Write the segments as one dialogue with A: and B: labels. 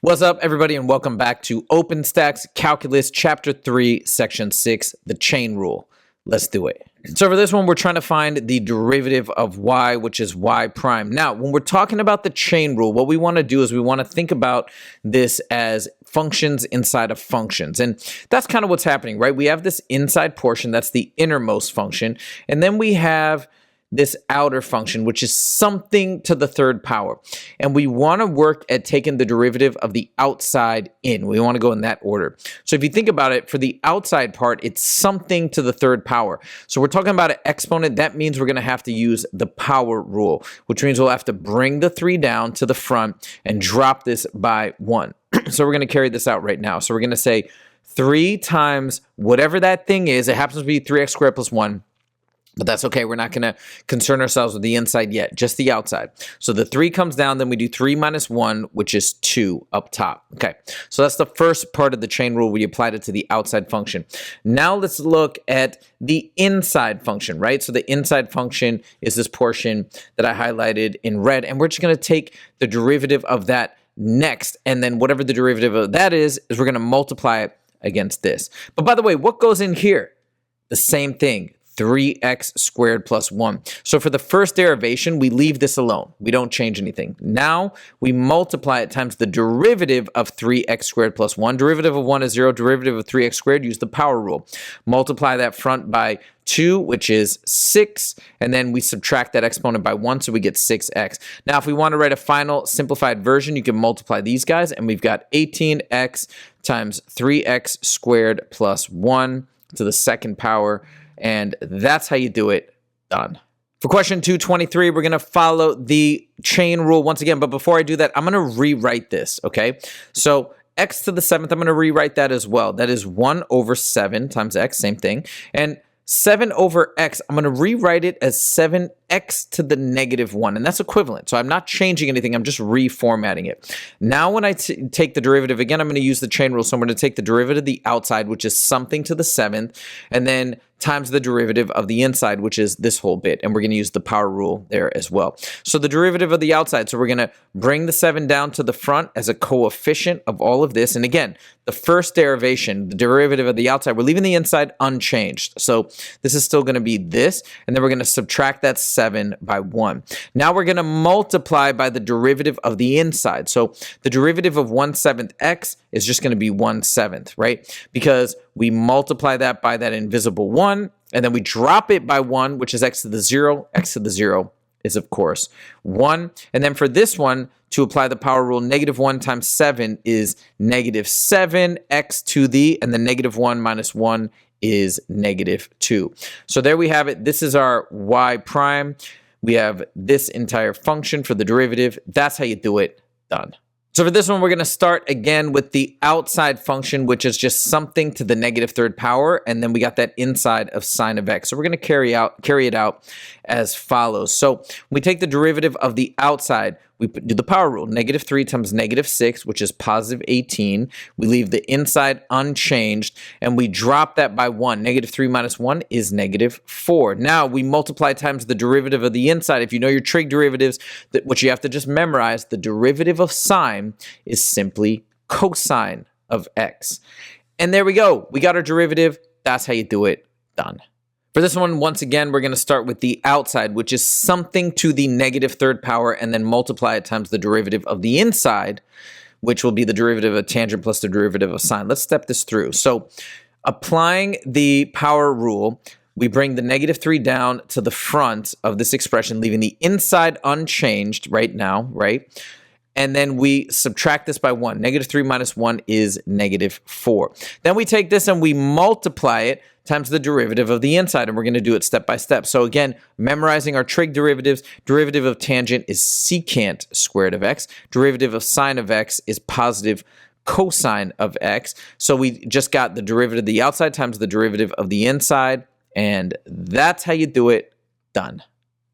A: What's up, everybody, and welcome back to OpenStax Calculus Chapter 3, Section 6, the chain rule. Let's do it. So for this one, we're trying to find the derivative of y, which is y prime. Now, when we're talking about the chain rule, what we want to do is we want to think about this as functions inside of functions. And that's kind of what's happening, right? We have this inside portion, that's the innermost function. And then we have this outer function, which is something to the third power. And we want to work at taking the derivative of the outside in. We want to go in that order. So if you think about it, for the outside part, it's something to the third power. So we're talking about an exponent. That means we're going to have to use the power rule, which means we'll have to bring the 3 down to the front and drop this by 1. So we're going to carry this out right now. So we're going to say 3 times whatever that thing is. It happens to be 3x squared plus 1. But that's okay. We're not going to concern ourselves with the inside yet, just the outside. So the 3 comes down, then we do 3 minus 1, which is 2 up top. Okay, so that's the first part of the chain rule. We applied it to the outside function. Now let's look at the inside function, right? So the inside function is this portion that I highlighted in red, and we're just going to take the derivative of that next, and then whatever the derivative of that is we're going to multiply it against this. But by the way, what goes in here? The same thing. 3x squared plus 1. So for the first derivation, we leave this alone. We don't change anything. Now we multiply it times the derivative of 3x squared plus 1. Derivative of 1 is 0. Derivative of 3x squared, use the power rule. Multiply that front by 2, which is 6, and then we subtract that exponent by 1, so we get 6x. Now, if we want to write a final simplified version, you can multiply these guys, and we've got 18x times 3x squared plus 1 to the second power. And that's how you do it. Done. For question 223, we're going to follow the chain rule once again. But before I do that, I'm going to rewrite this, okay? So x to the 7th, I'm going to rewrite that as well. That is 1 over 7 times x, same thing. And 7 over x, I'm going to rewrite it as 7x to the negative 1, and that's equivalent. So I'm not changing anything, I'm just reformatting it. Now when I take the derivative, again, I'm going to use the chain rule. So I'm going to take the derivative of the outside, which is something to the 7th, and then times the derivative of the inside, which is this whole bit, and we're going to use the power rule there as well. So the derivative of the outside, so we're going to bring the 7 down to the front as a coefficient of all of this, and again, the first derivation, the derivative of the outside, we're leaving the inside unchanged. So this is still going to be this, and then we're going to subtract that 7 by 1. Now we're going to multiply by the derivative of the inside. So the derivative of 1/7 x is just going to be 1/7, right? Because we multiply that by that invisible 1, and then we drop it by 1, which is x to the 0. X to the 0 is, of course, 1. And then for this one, to apply the power rule, negative 1 times 7 is negative 7x to the, and the negative 1 minus 1 is negative 2. So there we have it. This is our y prime. We have this entire function for the derivative. That's how you do it. Done. So for this one, we're going to start again with the outside function, which is just something to the negative third power, and then we got that inside of sine of x. So we're going to carry it out as follows. So we take the derivative of the outside, we do the power rule, negative 3 times negative 6, which is positive 18. We leave the inside unchanged, and we drop that by 1. Negative 3 minus 1 is negative 4. Now we multiply times the derivative of the inside. If you know your trig derivatives, which you have to just memorize, the derivative of sine is simply cosine of x. And there we go. We got our derivative. That's how you do it. Done. For this one, once again, we're going to start with the outside, which is something to the negative third power, and then multiply it times the derivative of the inside, which will be the derivative of tangent plus the derivative of sine. Let's step this through. So applying the power rule, we bring the negative 3 down to the front of this expression, leaving the inside unchanged right now, right? And then we subtract this by 1. Negative 3 minus 1 is negative 4. Then we take this and we multiply it times the derivative of the inside, and we're going to do it step by step. So again, memorizing our trig derivatives, derivative of tangent is secant squared of x. Derivative of sine of x is positive cosine of x. So we just got the derivative of the outside times the derivative of the inside, and that's how you do it. Done.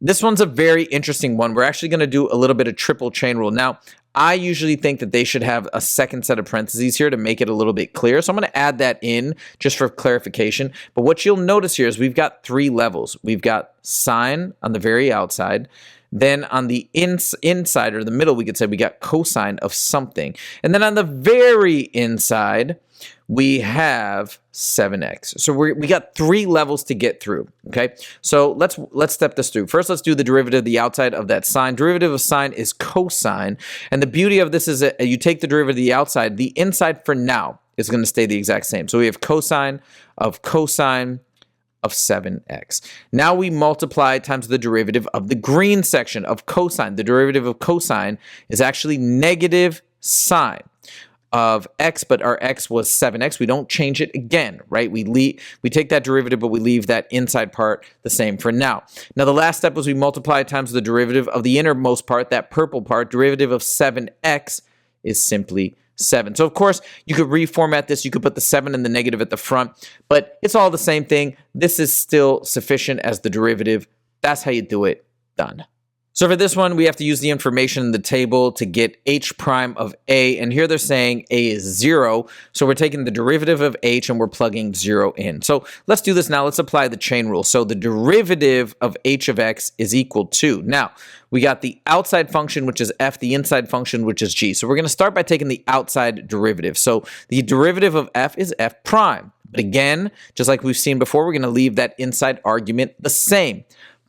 A: This one's a very interesting one. We're actually going to do a little bit of triple chain rule. Now, I usually think that they should have a second set of parentheses here to make it a little bit clear. So I'm going to add that in just for clarification. But what you'll notice here is we've got 3 levels. We've got sine on the very outside. Then on the inside or the middle, we could say we got cosine of something. And then on the very inside, we have 7x. So we got 3 levels to get through, okay? So let's step this through. First, let's do the derivative of the outside of that sine. Derivative of sine is cosine. And the beauty of this is that you take the derivative of the outside. The inside for now is going to stay the exact same. So we have cosine of 7x. Now we multiply times the derivative of the green section of cosine. The derivative of cosine is actually negative sine of x, but our x was 7x. We don't change it again, right? We take that derivative, but we leave that inside part the same for now. Now the last step was we multiply times the derivative of the innermost part, that purple part. Derivative of 7x is simply 7. So of course, you could reformat this. You could put the 7 and the negative at the front, but it's all the same thing. This is still sufficient as the derivative. That's how you do it. Done. So for this one, we have to use the information in the table to get h prime of a, and here they're saying a is 0, so we're taking the derivative of h and we're plugging 0 in. So let's do this now. Let's apply the chain rule. So the derivative of h of x is equal to, now, we got the outside function, which is f, the inside function, which is g. So we're going to start by taking the outside derivative. So the derivative of f is f prime. But again, just like we've seen before, we're going to leave that inside argument the same.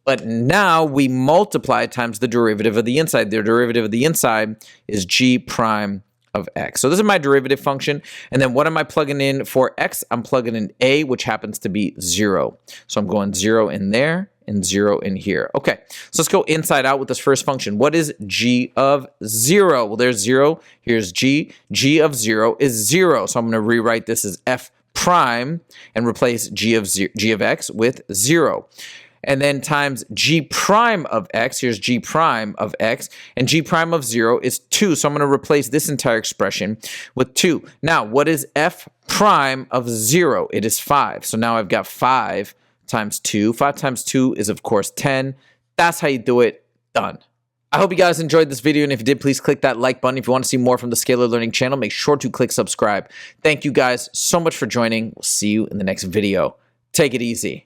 A: But now we multiply times the derivative of the inside. The derivative of the inside is g prime of x. So this is my derivative function. And then what am I plugging in for x? I'm plugging in a, which happens to be 0. So I'm going 0 in there and 0 in here. Okay, so let's go inside out with this first function. What is g of 0? Well, there's 0. Here's g. G of 0 is 0. So I'm going to rewrite this as f prime and replace g of x with 0. And then times g prime of x, here's g prime of x, and g prime of 0 is 2. So I'm going to replace this entire expression with 2. Now, what is f prime of 0? It is 5. So now I've got 5 times 2. 5 times 2 is, of course, 10. That's how you do it. Done. I hope you guys enjoyed this video, and if you did, please click that like button. If you want to see more from the Scalar Learning channel, make sure to click subscribe. Thank you guys so much for joining. We'll see you in the next video. Take it easy.